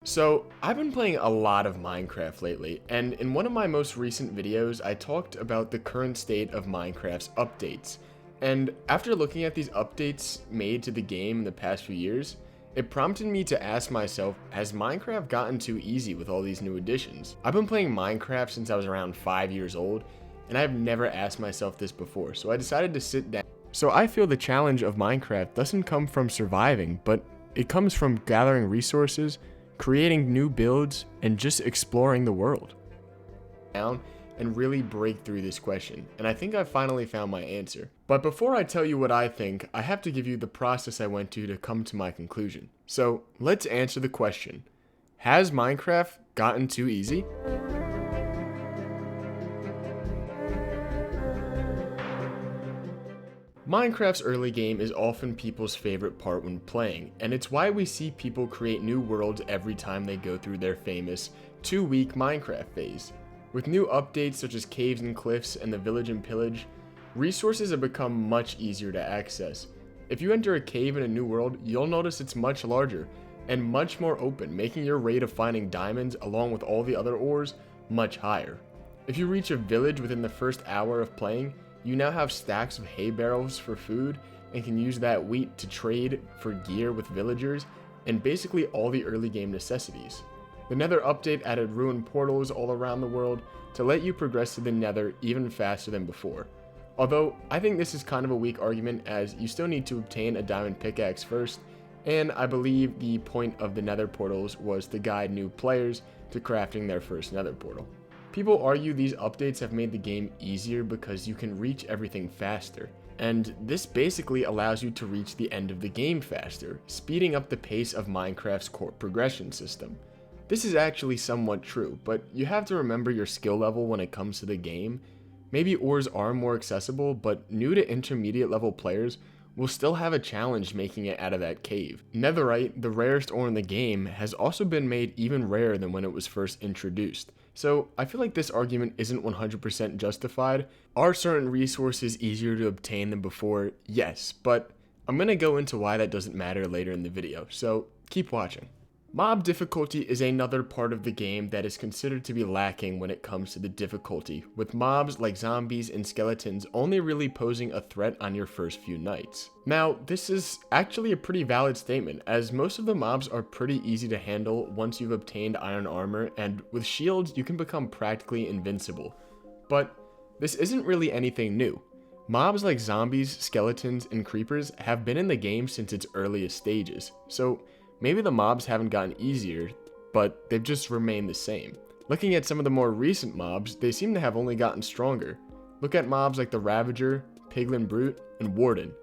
So, I've been playing a lot of Minecraft lately, and in one of my most recent videos, I talked about the current state of Minecraft's updates. And after looking at these updates made to the game in the past few years, it prompted me to ask myself, has Minecraft gotten too easy with all these new additions? I've been playing Minecraft since I was around 5 years old, and I've never asked myself this before, so I decided to sit down. So I feel the challenge of Minecraft doesn't come from surviving, but it comes from gathering resources, creating new builds, and just exploring the world. Down and really break through this question, and I think I finally found my answer. But before I tell you what I think, I have to give you the process I went to come to my conclusion. So let's answer the question. Has Minecraft gotten too easy? Minecraft's early game is often people's favorite part when playing, and it's why we see people create new worlds every time they go through their famous 2-week Minecraft phase. With new updates such as Caves and Cliffs and the Village and Pillage, resources have become much easier to access. If you enter a cave in a new world, you'll notice it's much larger and much more open, making your rate of finding diamonds along with all the other ores much higher. If you reach a village within the first hour of playing, you now have stacks of hay barrels for food and can use that wheat to trade for gear with villagers and basically all the early game necessities. The Nether update added ruined portals all around the world to let you progress to the Nether even faster than before. Although I think this is kind of a weak argument as you still need to obtain a diamond pickaxe first, and I believe the point of the Nether portals was to guide new players to crafting their first Nether portal. People argue these updates have made the game easier because you can reach everything faster, and this basically allows you to reach the end of the game faster, speeding up the pace of Minecraft's core progression system. This is actually somewhat true, but you have to remember your skill level when it comes to the game. Maybe ores are more accessible, but new to intermediate level players will still have a challenge making it out of that cave. Netherite, the rarest ore in the game, has also been made even rarer than when it was first introduced. So I feel like this argument isn't 100% justified. Are certain resources easier to obtain than before? Yes, but I'm going to go into why that doesn't matter later in the video, so keep watching. Mob difficulty is another part of the game that is considered to be lacking when it comes to the difficulty, with mobs like zombies and skeletons only really posing a threat on your first few nights. Now, this is actually a pretty valid statement, as most of the mobs are pretty easy to handle once you've obtained iron armor, and with shields you can become practically invincible. But this isn't really anything new. Mobs like zombies, skeletons, and creepers have been in the game since its earliest stages, so maybe the mobs haven't gotten easier, but they've just remained the same. Looking at some of the more recent mobs, they seem to have only gotten stronger. Look at mobs like the Ravager, Piglin Brute, and Warden.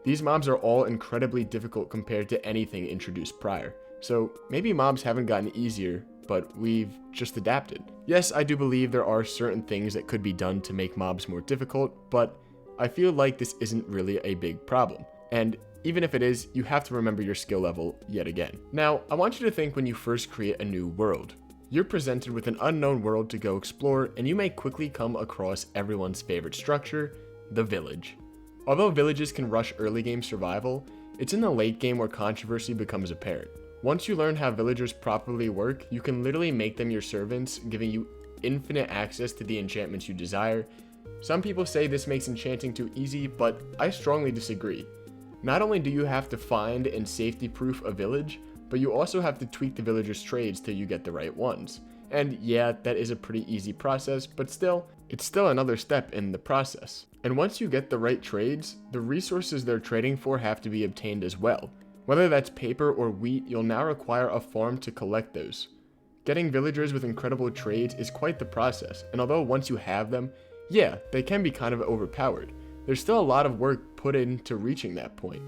These mobs are all incredibly difficult compared to anything introduced prior. So maybe mobs haven't gotten easier, but we've just adapted. Yes, I do believe there are certain things that could be done to make mobs more difficult, but I feel like this isn't really a big problem. And even if it is, you have to remember your skill level yet again. Now, I want you to think when you first create a new world. You're presented with an unknown world to go explore, and you may quickly come across everyone's favorite structure, the village. Although villages can rush early game survival, it's in the late game where controversy becomes apparent. Once you learn how villagers properly work, you can literally make them your servants, giving you infinite access to the enchantments you desire. Some people say this makes enchanting too easy, but I strongly disagree. Not only do you have to find and safety-proof a village, but you also have to tweak the villagers' trades till you get the right ones. And yeah, that is a pretty easy process, but still, it's still another step in the process. And once you get the right trades, the resources they're trading for have to be obtained as well. Whether that's paper or wheat, you'll now require a farm to collect those. Getting villagers with incredible trades is quite the process, and although once you have them, yeah, they can be kind of overpowered. There's still a lot of work put into reaching that point.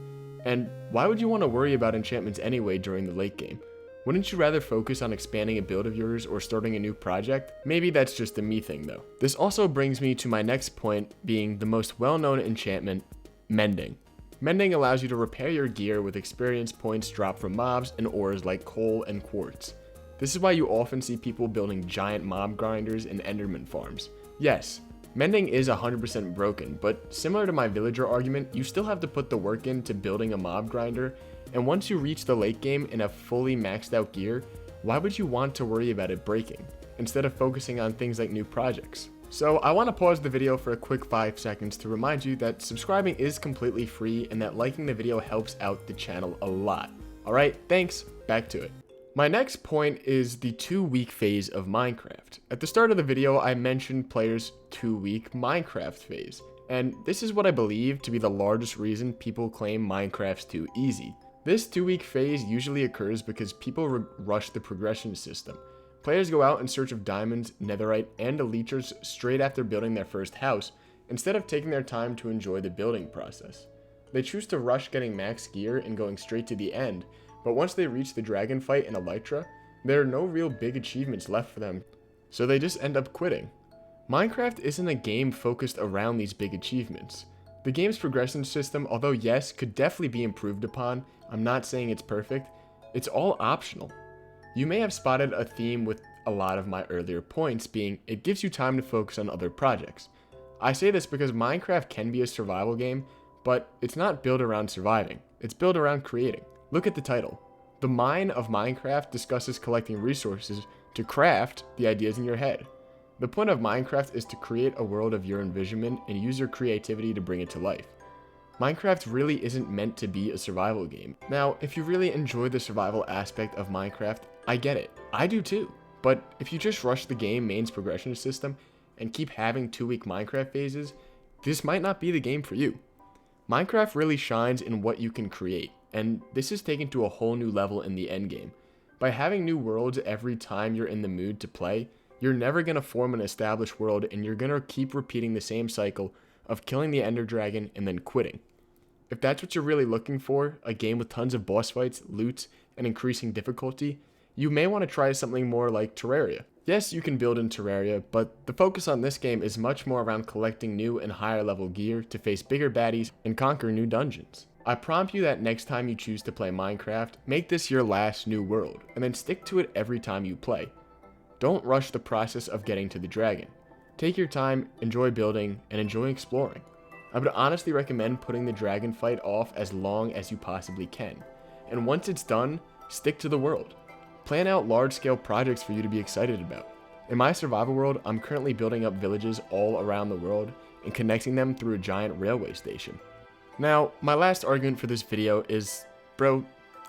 And why would you want to worry about enchantments anyway during the late game? Wouldn't you rather focus on expanding a build of yours or starting a new project? Maybe that's just a me thing though. This also brings me to my next point, being the most well-known enchantment, mending. Mending allows you to repair your gear with experience points dropped from mobs and ores like coal and quartz. This is why you often see people building giant mob grinders and enderman farms. Yes, mending is 100% broken, but similar to my villager argument, you still have to put the work into building a mob grinder, and once you reach the late game and have fully maxed out gear, why would you want to worry about it breaking, instead of focusing on things like new projects? So I want to pause the video for a quick 5 seconds to remind you that subscribing is completely free and that liking the video helps out the channel a lot. Alright, thanks, back to it. My next point is the 2-week phase of Minecraft. At the start of the video, I mentioned players' 2-week Minecraft phase, and this is what I believe to be the largest reason people claim Minecraft's too easy. This 2-week phase usually occurs because people rush the progression system. Players go out in search of diamonds, netherite, and elytras straight after building their first house, instead of taking their time to enjoy the building process. They choose to rush getting max gear and going straight to the end, but once they reach the dragon fight and elytra, there are no real big achievements left for them, so they just end up quitting. Minecraft isn't a game focused around these big achievements. The game's progression system, although yes, could definitely be improved upon, I'm not saying it's perfect, it's all optional. You may have spotted a theme with a lot of my earlier points being it gives you time to focus on other projects. I say this because Minecraft can be a survival game, but it's not built around surviving, it's built around creating. Look at the title. The Mine of Minecraft discusses collecting resources to craft the ideas in your head. The point of Minecraft is to create a world of your envisionment and use your creativity to bring it to life. Minecraft really isn't meant to be a survival game. Now, if you really enjoy the survival aspect of Minecraft, I get it. I do too. But if you just rush the game main's progression system and keep having 2-week Minecraft phases, this might not be the game for you. Minecraft really shines in what you can create, and this is taken to a whole new level in the endgame. By having new worlds every time you're in the mood to play, you're never going to form an established world and you're going to keep repeating the same cycle of killing the Ender Dragon and then quitting. If that's what you're really looking for, a game with tons of boss fights, loots, and increasing difficulty, you may want to try something more like Terraria. Yes, you can build in Terraria, but the focus on this game is much more around collecting new and higher level gear to face bigger baddies and conquer new dungeons. I prompt you that next time you choose to play Minecraft, make this your last new world, and then stick to it every time you play. Don't rush the process of getting to the dragon. Take your time, enjoy building, and enjoy exploring. I would honestly recommend putting the dragon fight off as long as you possibly can. And once it's done, stick to the world. Plan out large-scale projects for you to be excited about. In my survival world, I'm currently building up villages all around the world and connecting them through a giant railway station. Now, my last argument for this video is, bro,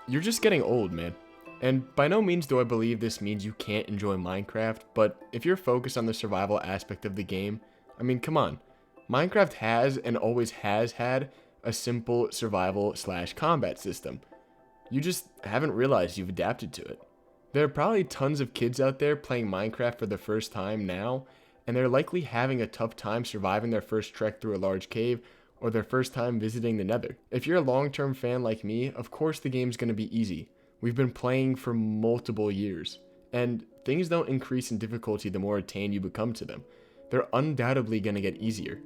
you're just getting old, man. And by no means do I believe this means you can't enjoy Minecraft, but if you're focused on the survival aspect of the game, I mean, come on. Minecraft has and always has had a simple survival/combat system. You just haven't realized you've adapted to it. There are probably tons of kids out there playing Minecraft for the first time now, and they're likely having a tough time surviving their first trek through a large cave or their first time visiting the Nether. If you're a long-term fan like me, of course the game's going to be easy. We've been playing for multiple years, and things don't increase in difficulty the more attained you become to them. They're undoubtedly going to get easier.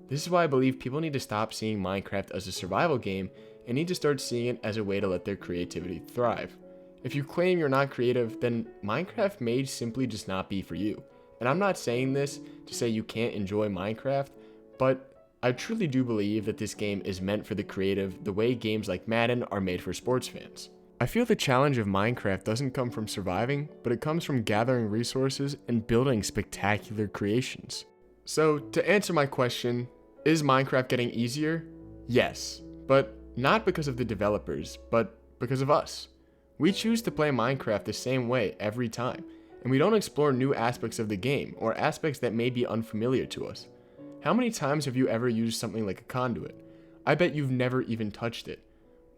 This is why I believe people need to stop seeing Minecraft as a survival game and need to start seeing it as a way to let their creativity thrive. If you claim you're not creative, then Minecraft may simply just not be for you. And I'm not saying this to say you can't enjoy Minecraft, but I truly do believe that this game is meant for the creative the way games like Madden are made for sports fans. I feel the challenge of Minecraft doesn't come from surviving, but it comes from gathering resources and building spectacular creations. So, to answer my question, is Minecraft getting easier? Yes, but not because of the developers, but because of us. We choose to play Minecraft the same way every time, and we don't explore new aspects of the game or aspects that may be unfamiliar to us. How many times have you ever used something like a conduit? I bet you've never even touched it.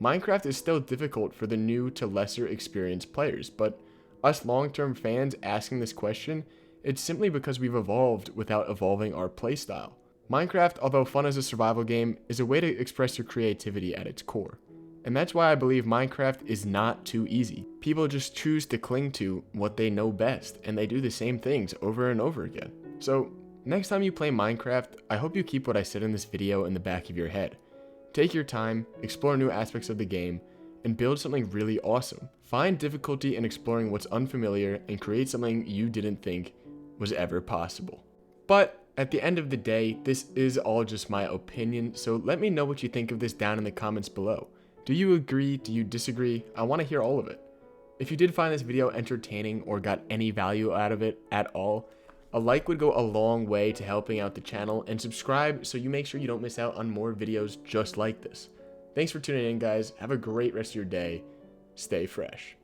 Minecraft is still difficult for the new to lesser experienced players, but us long-term fans asking this question, it's simply because we've evolved without evolving our playstyle. Minecraft, although fun as a survival game, is a way to express your creativity at its core. And that's why I believe Minecraft is not too easy. People just choose to cling to what they know best, and they do the same things over and over again. So, next time you play Minecraft, I hope you keep what I said in this video in the back of your head. Take your time, explore new aspects of the game, and build something really awesome. Find difficulty in exploring what's unfamiliar and create something you didn't think was ever possible. But at the end of the day, this is all just my opinion, so let me know what you think of this down in the comments below. Do you agree? Do you disagree? I want to hear all of it. If you did find this video entertaining or got any value out of it at all, a like would go a long way to helping out the channel, and subscribe so you make sure you don't miss out on more videos just like this. Thanks for tuning in, guys. Have a great rest of your day. Stay fresh.